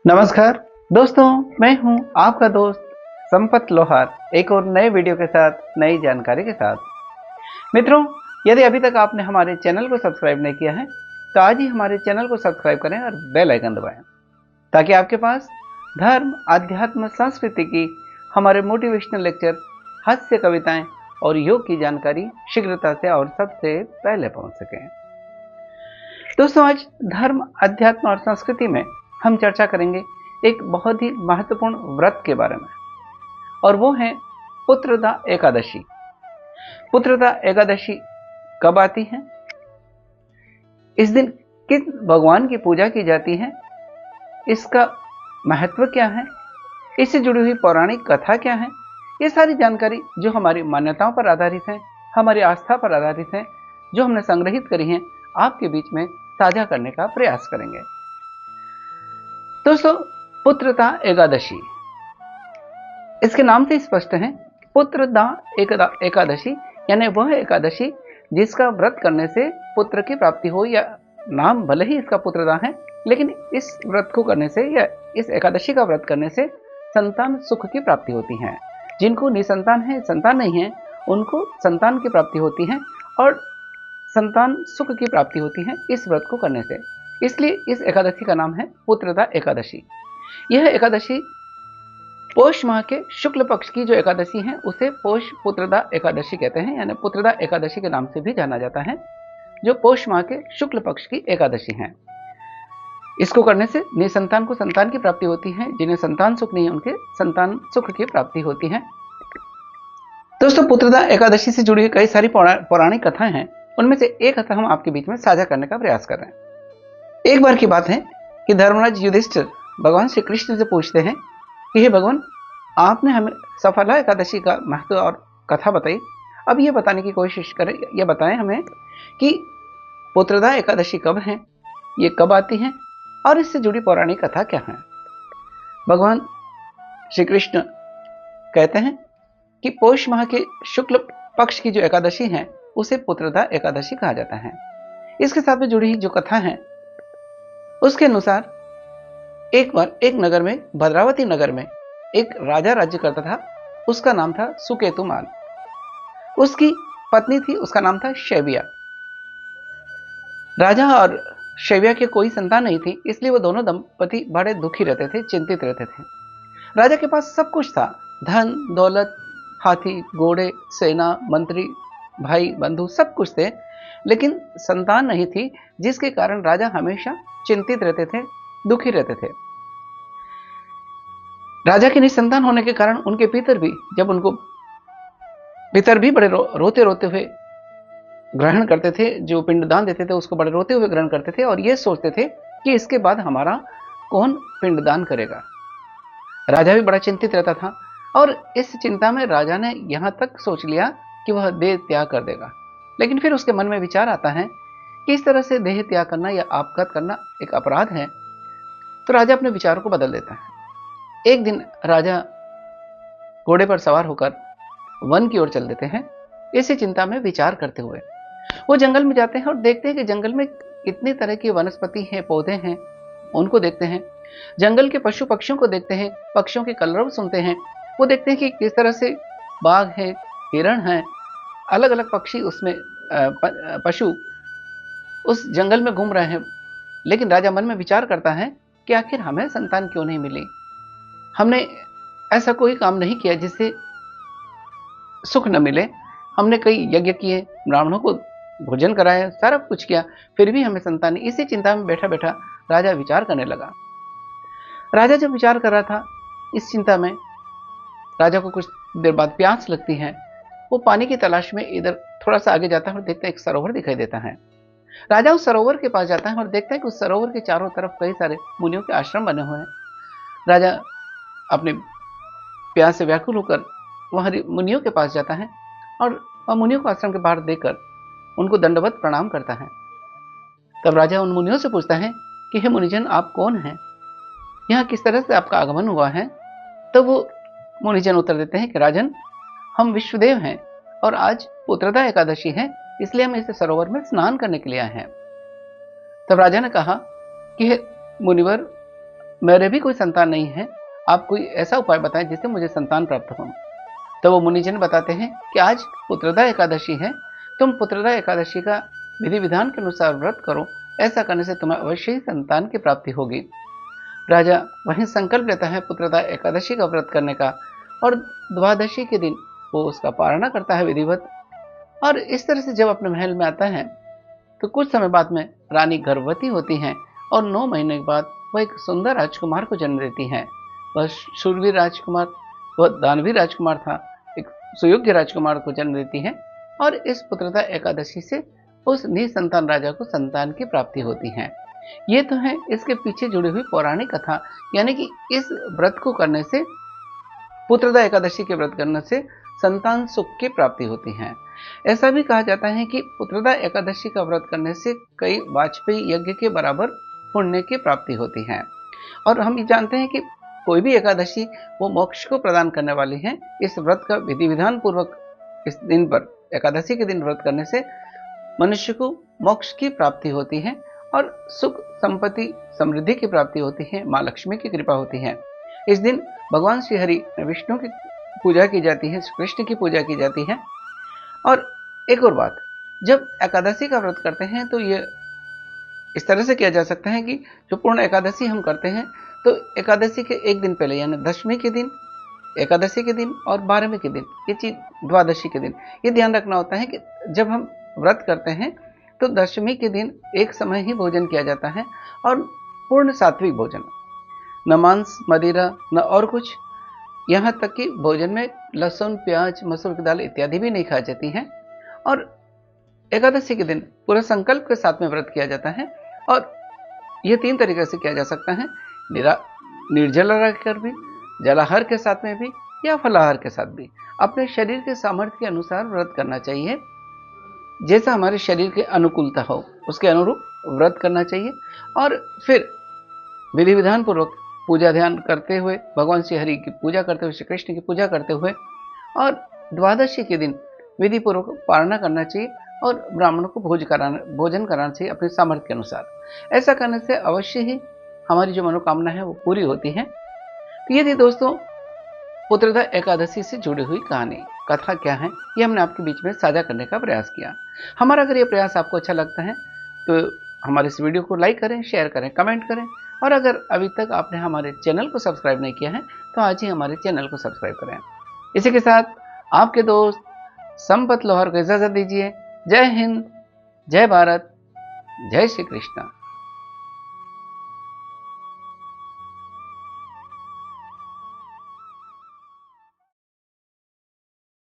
नमस्कार दोस्तों, मैं हूं आपका दोस्त संपत लोहार, एक और नए वीडियो के साथ नई जानकारी के साथ। मित्रों, यदि अभी तक आपने हमारे चैनल को सब्सक्राइब नहीं किया है तो आज ही हमारे चैनल को सब्सक्राइब करें और बेल आइकन दबाएं ताकि आपके पास धर्म, अध्यात्म, संस्कृति की हमारे मोटिवेशनल लेक्चर, हास्य कविताएं और योग की जानकारी शीघ्रता से और सबसे पहले पहुंच सके। दोस्तों, आज धर्म, अध्यात्म और संस्कृति में हम चर्चा करेंगे एक बहुत ही महत्वपूर्ण व्रत के बारे में, और वो है पुत्रदा एकादशी। पुत्रदा एकादशी कब आती है, इस दिन किस भगवान की पूजा की जाती है, इसका महत्व क्या है, इससे जुड़ी हुई पौराणिक कथा क्या है, ये सारी जानकारी जो हमारी मान्यताओं पर आधारित है, हमारी आस्था पर आधारित है, जो हमने संग्रहित करी है, आपके बीच में साझा करने का प्रयास करेंगे। दोस्तों, पुत्रदा एकादशी, इसके नाम से स्पष्ट है। पुत्रदा एकादशी यानी वह एकादशी जिसका व्रत करने से पुत्र की प्राप्ति हो, या नाम भले ही इसका पुत्रदा है, लेकिन इस व्रत को करने से या इस एकादशी का व्रत करने से संतान सुख की प्राप्ति होती है। जिनको निसंतान है, संतान नहीं है, उनको संतान की प्राप्ति होती है और संतान सुख की प्राप्ति होती है इस व्रत को करने से। इसलिए इस एकादशी का नाम है पुत्रदा एकादशी। यह एकादशी पोष माह के शुक्ल पक्ष की जो एकादशी है उसे पोष पुत्रदा एकादशी कहते हैं, यानी पुत्रदा एकादशी के नाम से भी जाना जाता है, जो पोष माह के शुक्ल पक्ष की एकादशी है। इसको करने से निसंतान को संतान की प्राप्ति होती है, जिन्हें संतान सुख नहीं है उनके संतान सुख की प्राप्ति होती है। दोस्तों, पुत्रदा एकादशी से जुड़ी कई सारी पौराणिक कथाएं हैं, उनमें से एक कथा हम आपके बीच में साझा करने का प्रयास कर रहे हैं। एक बार की बात है कि धर्मराज युधिष्ठिर भगवान श्री कृष्ण से पूछते हैं कि हे भगवान, आपने हमें सफला एकादशी का महत्व और कथा बताई, अब ये बताने की कोशिश करें, ये बताएं हमें कि पुत्रदा एकादशी कब है, ये कब आती है और इससे जुड़ी पौराणिक कथा क्या है। भगवान श्री कृष्ण कहते हैं कि पोष माह के शुक्ल पक्ष की जो एकादशी है उसे पुत्रदा एकादशी कहा जाता है। इसके साथ में जुड़ी जो कथा है उसके अनुसार एक बार एक नगर में, भद्रावती नगर में एक राजा राज्य करता था। उसका नाम था सुकेतुमान। उसकी पत्नी थी, उसका नाम था शैव्या। राजा और शैव्या के कोई संतान नहीं थी, इसलिए वो दोनों दंपति बड़े दुखी रहते थे, चिंतित रहते थे। राजा के पास सब कुछ था, धन दौलत, हाथी घोड़े, सेना, मंत्री, भाई बंधु, सब कुछ थे, लेकिन संतान नहीं थी, जिसके कारण राजा हमेशा चिंतित रहते थे, दुखी रहते थे। राजा के निसंतान होने के कारण उनके पितर भी बड़े रोते रोते हुए ग्रहण करते थे, जो पिंडदान देते थे उसको बड़े रोते हुए ग्रहण करते थे और ये सोचते थे कि इसके बाद हमारा कौन पिंडदान करेगा। राजा भी बड़ा चिंतित रहता था और इस चिंता में राजा ने यहां तक सोच लिया कि वह देह त्याग कर देगा। लेकिन फिर उसके मन में विचार आता है कि इस तरह से देह त्याग करना या आपघात करना एक अपराध है, तो राजा अपने विचारों को बदल देता है। एक दिन राजा घोड़े पर सवार होकर वन की ओर चल देते हैं। इसी चिंता में विचार करते हुए वो जंगल में जाते हैं और देखते हैं कि जंगल में कितनी तरह की वनस्पति हैं, पौधे हैं, उनको देखते हैं। जंगल के पशु पक्षियों को देखते हैं, पक्षियों के कलरव सुनते हैं। वो देखते हैं कि किस तरह से बाघ है, हिरण है, अलग अलग पक्षी उसमें पशु उस जंगल में घूम रहे हैं। लेकिन राजा मन में विचार करता है कि आखिर हमें संतान क्यों नहीं मिली। हमने ऐसा कोई काम नहीं किया जिससे सुख न मिले। हमने कई यज्ञ किए, ब्राह्मणों को भोजन कराया, सारा कुछ किया, फिर भी हमें संतान नहीं। इसी चिंता में बैठा बैठा राजा विचार करने लगा। राजा जब विचार कर रहा था, इस चिंता में राजा को कुछ देर बाद प्यास लगती है। वो पानी की तलाश में इधर थोड़ा सा आगे जाता है और देखता है एक सरोवर दिखाई देता है। राजा उस सरोवर के पास जाता है और देखता है कि उस सरोवर के चारों तरफ कई सारे मुनियों के आश्रम बने हुए हैं। राजा अपने प्यास से व्याकुल होकर वहां मुनियों के पास जाता है और वह मुनियों को आश्रम के बाहर देखकर उनको दंडवत प्रणाम करता है। तब राजा उन मुनियों से पूछता है कि हे मुनिजन, आप कौन हैं, यहाँ किस तरह से आपका आगमन हुआ है। तो वो मुनिजन उत्तर देते हैं कि राजन, हम विश्वदेव हैं और आज पुत्रदा एकादशी है, इसलिए हम इस सरोवर में स्नान करने के लिए आए हैं। तब राजा ने कहा कि हे मुनिवर, मेरे भी कोई संतान नहीं है, आप कोई ऐसा उपाय बताएं जिससे मुझे संतान प्राप्त हो। तो वो मुनिजन बताते हैं कि आज पुत्रदा एकादशी है, तुम पुत्रदा एकादशी का विधि विधान के अनुसार व्रत करो, ऐसा करने से तुम्हें अवश्य ही संतान की प्राप्ति होगी। राजा वहीं संकल्प लेता है पुत्रदा एकादशी का व्रत करने का, और द्वादशी के दिन वो उसका पारणा करता है विधिवत। और इस तरह से जब अपने महल में आता है तो कुछ समय बाद में रानी गर्भवती होती हैं, और 9 महीने के बाद वह एक सुंदर राजकुमार को जन्म देती हैं। वह शूरवीर राजकुमार, वह दानवीर राजकुमार था, एक सुयोग्य राजकुमार को जन्म देती है। और इस पुत्रदा एकादशी से उस निसंतान राजा को संतान की प्राप्ति होती है। ये तो है इसके पीछे जुड़ी हुई पौराणिक कथा, यानी कि इस व्रत को करने से, पुत्रदा एकादशी के व्रत करने से संतान सुख की प्राप्ति होती है। ऐसा भी कहा जाता है कि पुत्रदा एकादशी का व्रत करने से कई वाजपेयी यज्ञ के बराबर पुण्य की प्राप्ति होती है। और हम ये जानते हैं कि कोई भी एकादशी वो मोक्ष को प्रदान करने वाली है। इस व्रत का विधि विधान पूर्वक इस दिन पर, एकादशी के दिन व्रत करने से मनुष्य को मोक्ष की प्राप्ति होती है और सुख संपत्ति समृद्धि की प्राप्ति होती है, माँ लक्ष्मी की कृपा होती है। इस दिन भगवान श्री हरि विष्णु की पूजा की जाती है, कृष्ण की पूजा की जाती है। और एक और बात, जब एकादशी का व्रत करते हैं तो ये इस तरह से किया जा सकता है कि जो पूर्ण एकादशी हम करते हैं तो एकादशी के एक दिन पहले, यानी दशमी के दिन, एकादशी के दिन और 12वें के दिन, ये चीज द्वादशी के दिन, ये ध्यान रखना होता है कि जब हम व्रत करते हैं तो दशमी के दिन एक समय ही भोजन किया जाता है, और पूर्ण सात्विक भोजन, न मांस मदिरा न और कुछ, यहाँ तक कि भोजन में लहसुन प्याज मसूर की दाल इत्यादि भी नहीं खाई जाती हैं। और एकादशी के दिन पूरे संकल्प के साथ में व्रत किया जाता है, और यह 3 तरीके से किया जा सकता है, निर्जल रहकर भी, जलाहार के साथ में भी, या फलाहार के साथ भी। अपने शरीर के सामर्थ्य के अनुसार व्रत करना चाहिए, जैसा हमारे शरीर के अनुकूलता हो उसके अनुरूप व्रत करना चाहिए। और फिर विधि विधान पूर्वक पूजा ध्यान करते हुए, भगवान श्री हरि की पूजा करते हुए, श्री कृष्ण की पूजा करते हुए, और द्वादशी के दिन विधि पूर्वक पारणा करना चाहिए, और ब्राह्मणों को भोजन कराना चाहिए अपने सामर्थ्य के अनुसार। ऐसा करने से अवश्य ही हमारी जो मनोकामना है वो पूरी होती है। तो ये थी दोस्तों पुत्रदा एकादशी से जुड़ी हुई कहानी, कथा क्या है, ये हमने आपके बीच में साझा करने का प्रयास किया। हमारा अगर ये प्रयास आपको अच्छा लगता है तो हमारे इस वीडियो को लाइक करें, शेयर करें, कमेंट करें, और अगर अभी तक आपने हमारे चैनल को सब्सक्राइब नहीं किया है तो आज ही हमारे चैनल को सब्सक्राइब करें। इसी के साथ आपके दोस्त संपत लोहार को इजाजत दीजिए। जय हिंद, जय भारत, जय श्री कृष्ण।